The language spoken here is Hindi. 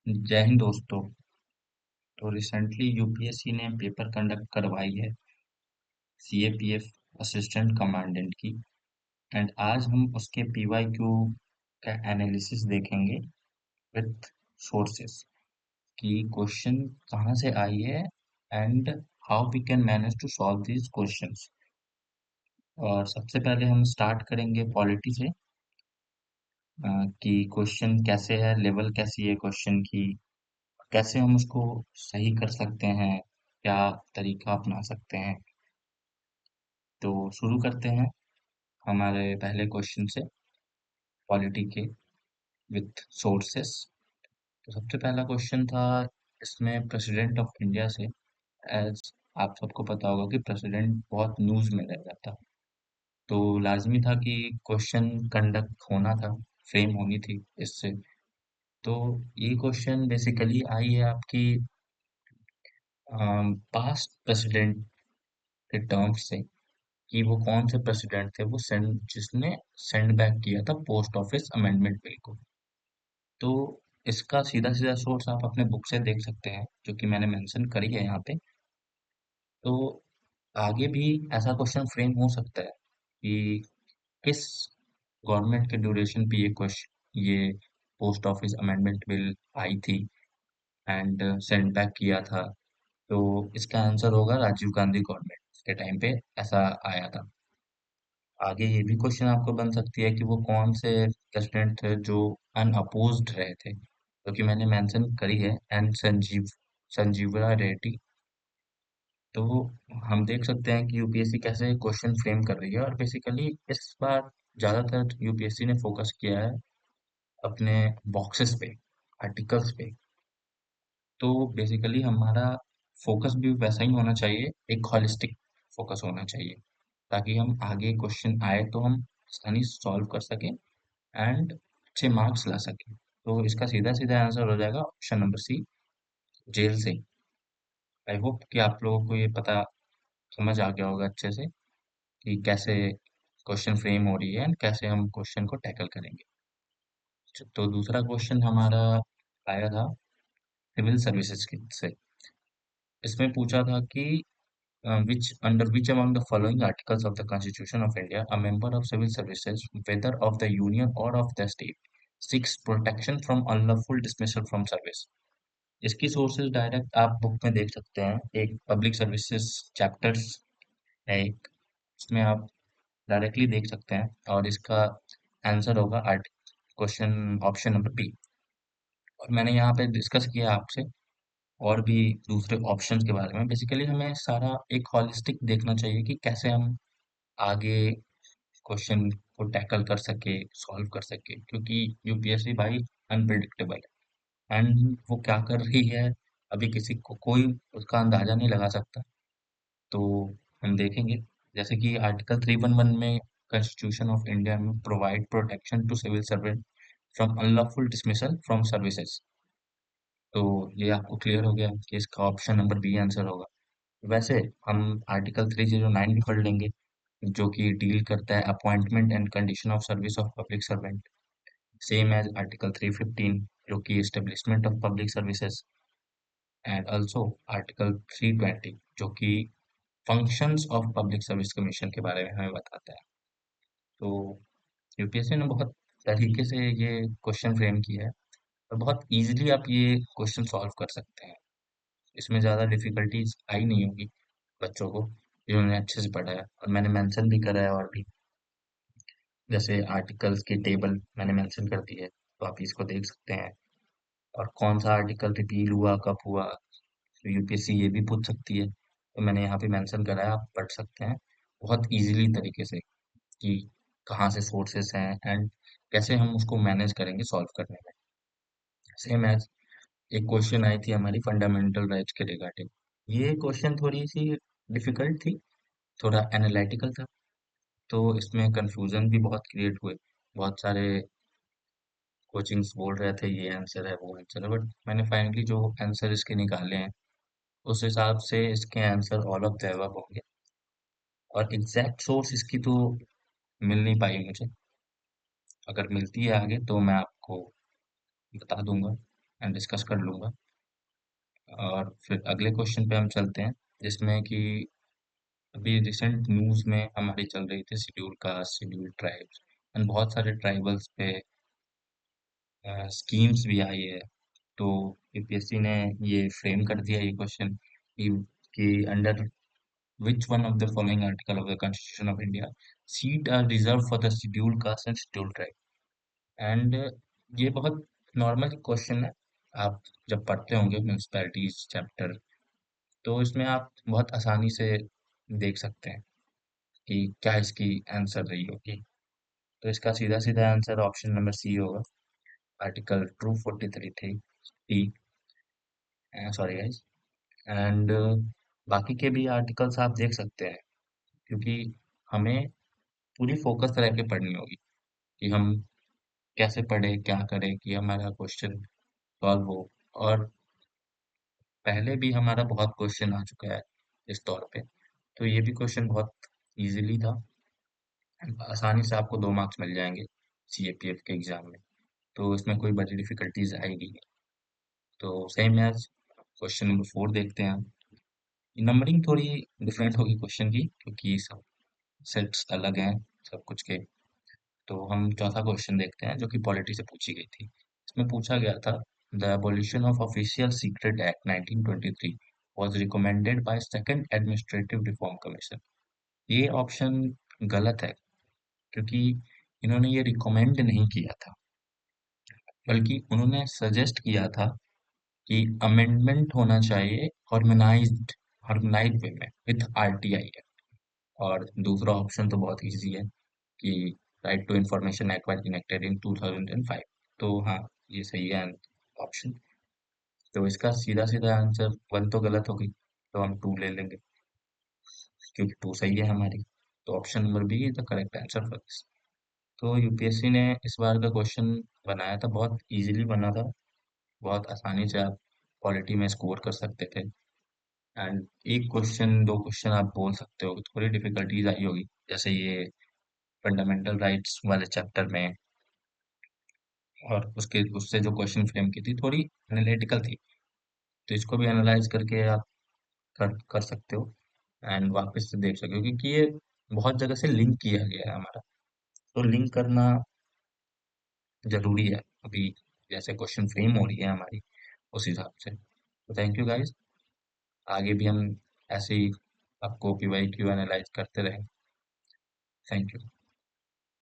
जय हिंद दोस्तों। तो रिसेंटली यूपीएससी ने पेपर कंडक्ट करवाई है सीएपीएफ असिस्टेंट कमांडेंट की। एंड आज हम उसके पीवाईक्यू का एनालिसिस देखेंगे विथ सोर्सेस कि क्वेश्चन कहाँ से आई है and how we can manage to solve these questions. और सबसे पहले हम स्टार्ट करेंगे पॉलिटी से, कि क्वेश्चन कैसे है, लेवल कैसी है क्वेश्चन की, कैसे हम उसको सही कर सकते हैं, क्या तरीका अपना सकते हैं। तो शुरू करते हैं हमारे पहले क्वेश्चन से, पॉलिटी के विथ सोर्सेस। तो सबसे पहला क्वेश्चन था इसमें प्रेसिडेंट ऑफ इंडिया से। एज आप सबको पता होगा कि प्रेसिडेंट बहुत न्यूज़ में रह जाता, तो लाजमी था कि क्वेश्चन कंडक्ट होना था, फ्रेम होनी थी इससे। तो ये क्वेश्चन बेसिकली आई है आपकी पास्ट प्रेसिडेंट के टर्म्स से, कि वो कौन से प्रेसिडेंट थे वो सेंड जिसने सेंड बैक किया था पोस्ट ऑफिस अमेंडमेंट बिल को। तो इसका सीधा सीधा सोर्स आप अपने बुक से देख सकते हैं, जो कि मैंने मेंशन करी है यहाँ पे। तो आगे भी ऐसा क्वेश्चन फ्रेम हो सकता है कि किस गवर्नमेंट के ड्यूरेशन पे ये पोस्ट ऑफिस अमेंडमेंट बिल आई थी एंड सेंड बैक किया था। तो इसका आंसर होगा राजीव गांधी गवर्नमेंट के टाइम पे ऐसा आया था। आगे ये भी क्वेश्चन आपको बन सकती है कि वो कौन से प्रेसिडेंट थे जो अनअपोज्ड रहे थे, जो कि मैंने मेंशन करी है, एन संजीवरा रेड्डी। तो हम देख सकते हैं कि यूपीएससी कैसे क्वेश्चन फ्रेम कर रही है, और बेसिकली इस बार ज्यादातर यूपीएससी ने फोकस किया है अपने बॉक्सेस पे, आर्टिकल्स पे। तो बेसिकली हमारा फोकस भी वैसा ही होना चाहिए, एक हॉलिस्टिक फोकस होना चाहिए, ताकि हम आगे क्वेश्चन आए तो हम आसानी से सॉल्व कर सकें एंड अच्छे मार्क्स ला सकें। तो इसका सीधा सीधा आंसर हो जाएगा ऑप्शन नंबर सी, जेल से। आई होप कि आप लोगों को ये पता समझ आ गया होगा अच्छे से कि कैसे क्वेश्चन फ्रेम हो रही है एंड कैसे हम क्वेश्चन को टैकल करेंगे। तो दूसरा क्वेश्चन हमारा आया था सिविल सर्विसेज की से। इसमें पूछा था कि which among the following articles of the Constitution of India a member of civil services, whether of the union or of the state, seeks protection from unlawful dismissal from service। इसकी सोर्सेज डायरेक्ट आप बुक में देख सकते हैं, एक पब्लिक सर्विसेज चैप्टर्स है एक, उसमें आप डायरेक्टली देख सकते हैं। और इसका आंसर होगा art question option number B. और मैंने यहाँ पे डिस्कस किया आपसे और भी दूसरे ऑप्शंस के बारे में। बेसिकली हमें सारा एक हॉलिस्टिक देखना चाहिए कि कैसे हम आगे क्वेश्चन को टैकल कर सके, सॉल्व कर सके, क्योंकि यूपीएससी भाई अनप्रिडिक्टेबल है एंड वो क्या कर रही है अभी किसी को कोई उसका अंदाजा नहीं लगा सकता। तो हम देखेंगे, जैसे कि आर्टिकल 311 में कॉन्स्टिट्यूशन ऑफ इंडिया में provide protection to civil servant from unlawful dismissal from services. तो ये आपको क्लियर हो गया कि इसका ऑप्शन नंबर बी आंसर होगा। वैसे हम आर्टिकल 309 भी पढ़ लेंगे, जो कि डील करता है appointment and condition of service of public servant, same as article 315 जो कि establishment of public services, and also article 320 जो कि functions of public service commission के बारे में हमें बताता है। तो यूपीएससी ने बहुत तरीके से ये क्वेश्चन फ्रेम किया है, और बहुत इजीली आप ये क्वेश्चन सॉल्व कर सकते हैं। इसमें ज़्यादा डिफिकल्टीज आई नहीं होगी बच्चों को, जिन्होंने अच्छे से पढ़ा है। और मैंने मेंशन भी करा है, और भी जैसे आर्टिकल्स की टेबल मैंने मेंशन कर दी है, तो आप इसको देख सकते हैं। और कौन सा आर्टिकल रिपील हुआ, कब हुआ, तो यूपीएससी ये भी पूछ सकती है। तो मैंने यहाँ पे मेंशन करा है, आप पढ़ सकते हैं बहुत इजीली तरीके से कि कहाँ से सोर्सेस हैं एंड कैसे हम उसको मैनेज करेंगे सॉल्व करने में। सेम एज एक क्वेश्चन आई थी हमारी फंडामेंटल राइट्स के रिगार्डिंग। ये क्वेश्चन थोड़ी सी डिफिकल्ट थी, थोड़ा एनालिटिकल था, तो इसमें कंफ्यूजन भी बहुत क्रिएट हुए। बहुत सारे कोचिंग्स बोल रहे थे ये आंसर है वो आंसर है, बट मैंने फाइनली जो आंसर इसके निकाले हैं उस हिसाब से इसके answer all of the above होंगे। और एग्जैक्ट सोर्स इसकी तो मिल नहीं पाई मुझे, अगर मिलती है आगे तो मैं आपको बता दूंगा। एंड डिस्कस कर लूंगा। और फिर अगले क्वेश्चन पे हम चलते हैं, जिसमें कि अभी रिसेंट न्यूज़ में हमारी चल रही थी schedule caste, schedule tribes and बहुत सारे ट्राइबल्स पे स्कीम्स भी आई है। तो यूपीएससी ने ये फ्रेम कर दिया ये क्वेश्चन कि under which one of the following article of the Constitution of India seat are reserved for the scheduled caste and scheduled tribe? And ये बहुत नॉर्मल क्वेश्चन है। आप जब पढ़ते होंगे म्यूनिसिपैलिटीज चैप्टर, तो इसमें आप बहुत आसानी से देख सकते हैं कि क्या इसकी आंसर रही होगी। तो इसका सीधा सीधा आंसर ऑप्शन नंबर सी होगा, आर्टिकल 243 थी टी। Sorry guys. एंड बाकी के भी आर्टिकल्स आप देख सकते हैं, क्योंकि हमें पूरी फोकस रह के पढ़नी होगी कि हम कैसे पढ़े, क्या करें कि हमारा क्वेश्चन सॉल्व हो। और पहले भी हमारा बहुत क्वेश्चन आ चुका है इस तौर पे, तो ये भी क्वेश्चन बहुत इजीली था। आसानी से आपको 2 मार्क्स मिल जाएंगे सीएपीएफ के एग्जाम में, तो इसमें कोई बड़ी डिफिकल्टीज आएगी नहीं। तो सेम एज क्वेश्चन नंबर 4 देखते हैं हम। नंबरिंग थोड़ी डिफरेंट होगी क्वेश्चन की, क्योंकि सब सेट्स अलग हैं सब कुछ के। तो हम चौथा क्वेश्चन देखते हैं, जो कि पॉलिटी से पूछी गई थी। इसमें पूछा गया था, the abolition of official secret act 1923 was recommended by second administrative reform commission. ये ऑप्शन गलत है, क्योंकि इन्होंने ये रिकमेंड नहीं किया था, बल्कि उन्होंने सजेस्ट किया था कि अमेंडमेंट होना चाहिए हार्मोनाइज्ड हार्मोनाइज्ड वे में विथ आरटीआई। और दूसरा ऑप्शन तो बहुत इजी है कि right to information act was enacted in 2005। तो हाँ, ये सही है ऑप्शन। तो इसका सीधा सीधा आंसर 1 तो गलत हो गई, तो हम 2 ले लेंगे, क्योंकि 2 सही है हमारी। तो option number B is the correct answer for this. तो यूपीएससी ने इस बार का क्वेश्चन बनाया था, बहुत इजीली बना था, बहुत आसानी से आप पॉलिटी में स्कोर कर सकते थे। एंड एक क्वेश्चन 2 क्वेश्चन आप बोल सकते हो थोड़ी डिफिकल्टीज आई होगी, जैसे ये फंडामेंटल राइट्स वाले चैप्टर में। और उसके उससे जो क्वेश्चन फ्रेम की थी थोड़ी एनालिटिकल थी, तो इसको भी एनालाइज करके आप कर सकते हो एंड वापस से देख सकते हो, क्योंकि ये बहुत जगह से लिंक किया गया है हमारा। तो लिंक करना जरूरी है अभी, जैसे क्वेश्चन फ्रेम हो रही है हमारी, उस हिसाब से। तो थैंक यू गाइस, आगे भी हम ऐसे ही आपको पीवाई क्यू एनालाइज करते रहें। Thank you.